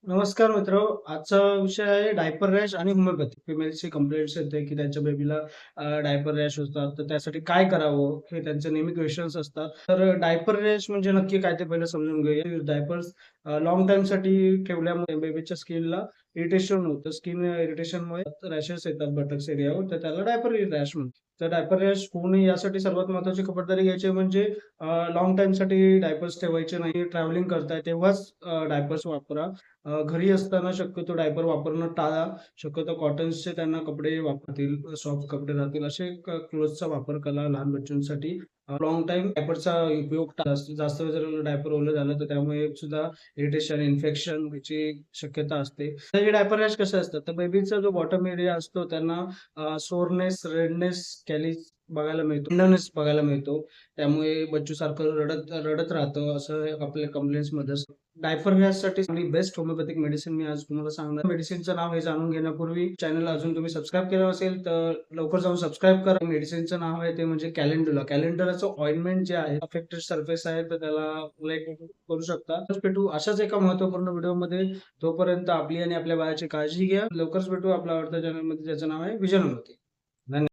नमस्कार मित्र. आजचा विषय आहे डायपर रॅश आणि होमिओपॅथी. फिमेल्सची कंप्लेंट्स येते, की त्यांच्या बेबीला डायपर रॅश होतात. तर त्यासाठी काय करावं? हे त्यांचे नेहमी क्वेशन्स असतात. तर डायपर रॅश म्हणजे नक्की काय ते पहिलं समजून घेऊया. डायपर्स लाँग टाईमसाठी ठेवल्यामुळे बेबीच्या स्किनला इरिटेशन होतं. स्किन इरिटेशनमुळे रॅशेस येतात बटक्स एरियावर. तर त्याला डायपर रॅश म्हणतात. तर डायपर रॅश होऊ नये यासाठी सर्वात महत्त्वाची खबरदारी घ्यायची म्हणजे लाँग टाईमसाठी डायपर्स ठेवायचे नाही. ट्रॅव्हलिंग करताय तेव्हाच डायपर्स वापरा. घरी असताना शक्यतो डायपर वापरणं टाळा. शक्यतो कॉटन्सचे त्यांना कपडे वापरतील, सॉफ्ट कपडे राहतील असे क्लोथ्सचा वापर करा लहान बच्चांसाठी. लाँग टाईम डायपरचा उपयोग टाळा. जास्त वेळ जर डायपर ओलं झालं तर त्यामुळे सुद्धा इरिटेशन, इन्फेक्शन व्हायची शक्यता असते. तर हे डायपर रॅश कसे असतात? तर बेबीचा जो बॉटम एरिया असतो त्यांना सोरनेस, रेडनेस, कॅलीज बघायला मिळतो, टेंडरनेस बघायला मिळतो. त्यामुळे बच्चू सारखं रडत रडत राहतं असं आपल्या कंप्लेंट्समध्ये असतं. डायपर गॅससाठी चांगली बेस्ट होमिओपॅथिक मेडिसिन मी आज तुम्हाला सांगणार. मेडिसिनचं नाव हे जाणून घेण्यापूर्वी चॅनलला अजून तुम्ही सबस्क्राईब केलं नसेल तर लवकर जाऊन सबस्क्राईब करा. मेडिसिनचं नाव आहे ते म्हणजे कॅलेंडुला. कॅलेंडुलाचं ऑइंटमेंट जे आहे अफेक्टेड सर्फेस आहे तर त्याला लाईक करू शकता. तर भेटू अशाच एका महत्त्वपूर्ण व्हिडिओमध्ये. तोपर्यंत आपली आणि आपल्या बाळाची काळजी घ्या. लवकरच भेटू आपल्या आवडत्या चॅनलमध्ये ज्याचं नाव आहे विजन होते. धन्यवाद.